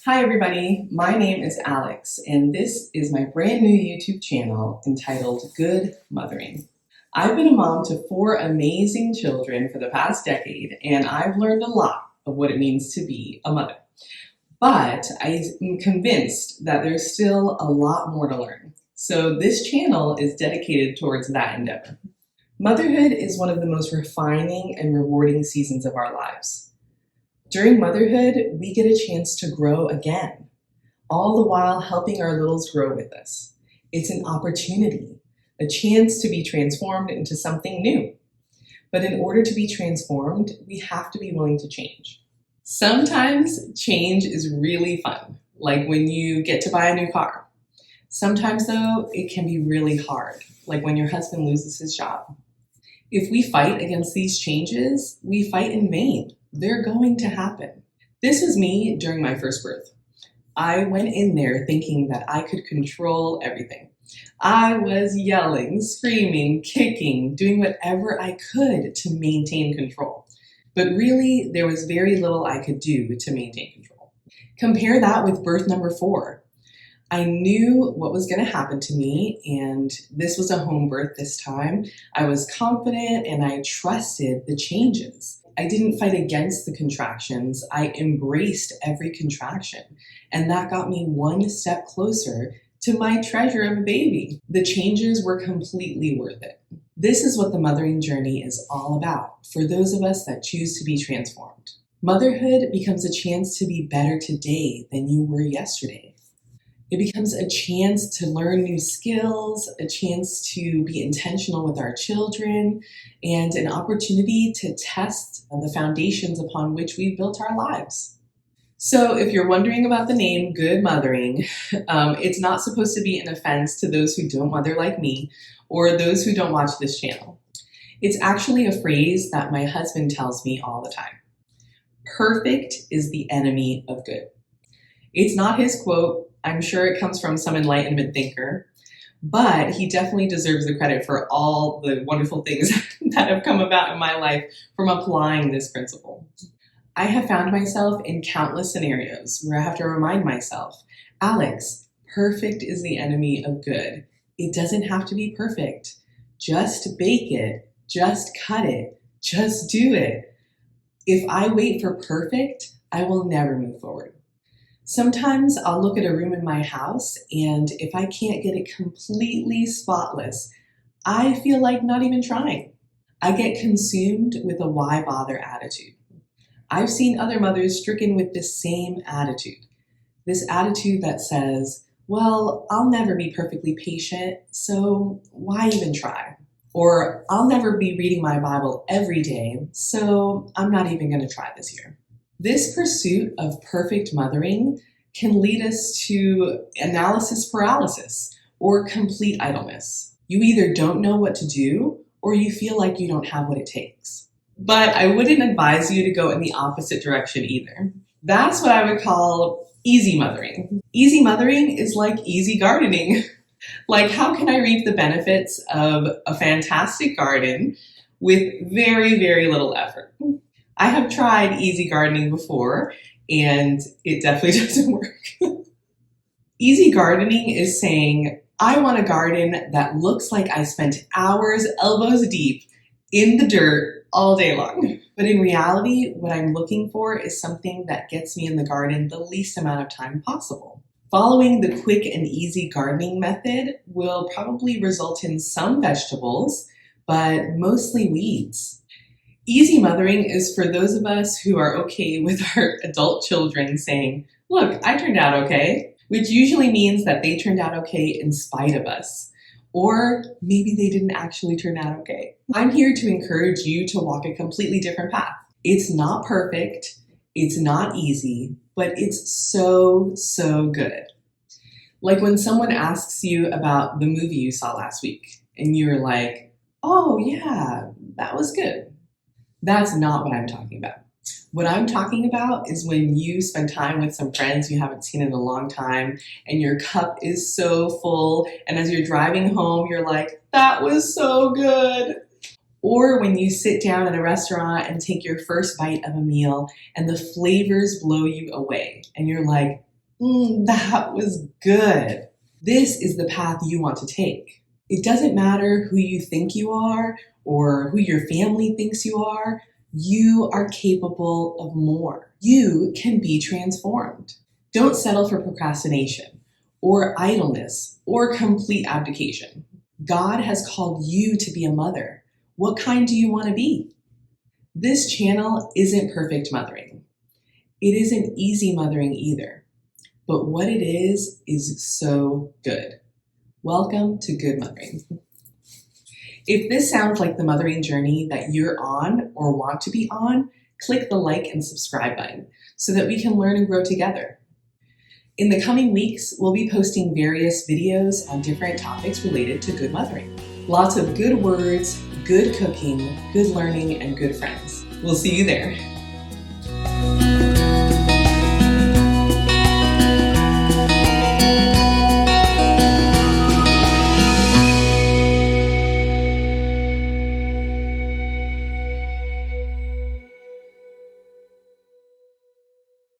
Hi everybody, my name is Alex and this is my brand new YouTube channel entitled Good Mothering. I've been a mom to 4 amazing children for the past decade and I've learned a lot of what it means to be a mother. But I'm convinced that there's still a lot more to learn. So this channel is dedicated towards that endeavor. Motherhood is one of the most refining and rewarding seasons of our lives. During motherhood, we get a chance to grow again, all the while helping our littles grow with us. It's an opportunity, a chance to be transformed into something new. But in order to be transformed, we have to be willing to change. Sometimes change is really fun, like when you get to buy a new car. Sometimes though, it can be really hard, like when your husband loses his job. If we fight against these changes, we fight in vain. They're going to happen. This was me during my first birth. I went in there thinking that I could control everything. I was yelling, screaming, kicking, doing whatever I could to maintain control. But really, there was very little I could do to maintain control. Compare that with birth number 4. I knew what was going to happen to me, and this was a home birth this time. I was confident and I trusted the changes. I didn't fight against the contractions. I embraced every contraction, and that got me one step closer to my treasure of a baby. The changes were completely worth it. This is what the mothering journey is all about for those of us that choose to be transformed. Motherhood becomes a chance to be better today than you were yesterday. It becomes a chance to learn new skills, a chance to be intentional with our children, and an opportunity to test the foundations upon which we've built our lives. So if you're wondering about the name Good Mothering, it's not supposed to be an offense to those who don't mother like me or those who don't watch this channel. It's actually a phrase that my husband tells me all the time. Perfect is the enemy of good. It's not his quote. I'm sure it comes from some Enlightenment thinker, but he definitely deserves the credit for all the wonderful things that have come about in my life from applying this principle. I have found myself in countless scenarios where I have to remind myself, Alex, perfect is the enemy of good. It doesn't have to be perfect. Just bake it, just cut it, just do it. If I wait for perfect, I will never move forward. Sometimes I'll look at a room in my house, and if I can't get it completely spotless, I feel like not even trying. I get consumed with a why bother attitude. I've seen other mothers stricken with this same attitude. This attitude that says, well, I'll never be perfectly patient, so why even try? Or I'll never be reading my Bible every day, so I'm not even going to try this year. This pursuit of perfect mothering can lead us to analysis paralysis or complete idleness. You either don't know what to do or you feel like you don't have what it takes. But I wouldn't advise you to go in the opposite direction either. That's what I would call easy mothering. Easy mothering is like easy gardening. Like, how can I reap the benefits of a fantastic garden with very, very little effort? I have tried easy gardening before, and it definitely doesn't work. Easy gardening is saying, I want a garden that looks like I spent hours elbows deep in the dirt all day long. But in reality, what I'm looking for is something that gets me in the garden the least amount of time possible. Following the quick and easy gardening method will probably result in some vegetables, but mostly weeds. Easy mothering is for those of us who are okay with our adult children saying, look, I turned out okay, which usually means that they turned out okay in spite of us. Or maybe they didn't actually turn out okay. I'm here to encourage you to walk a completely different path. It's not perfect, it's not easy, but it's so, so good. Like when someone asks you about the movie you saw last week, and you're like, oh yeah, that was good. That's not what I'm talking about. What I'm talking about is when you spend time with some friends you haven't seen in a long time and your cup is so full, and as you're driving home, you're like, that was so good. Or when you sit down at a restaurant and take your first bite of a meal and the flavors blow you away and you're like, That was good. This is the path you want to take. It doesn't matter who you think you are or who your family thinks you are. You are capable of more. You can be transformed. Don't settle for procrastination or idleness or complete abdication. God has called you to be a mother. What kind do you want to be? This channel isn't perfect mothering. It isn't easy mothering either. But what it is so good. Welcome to Good Mothering. If this sounds like the mothering journey that you're on or want to be on, click the like and subscribe button so that we can learn and grow together. In the coming weeks, we'll be posting various videos on different topics related to good mothering. Lots of good words, good cooking, good learning, and good friends. We'll see you there.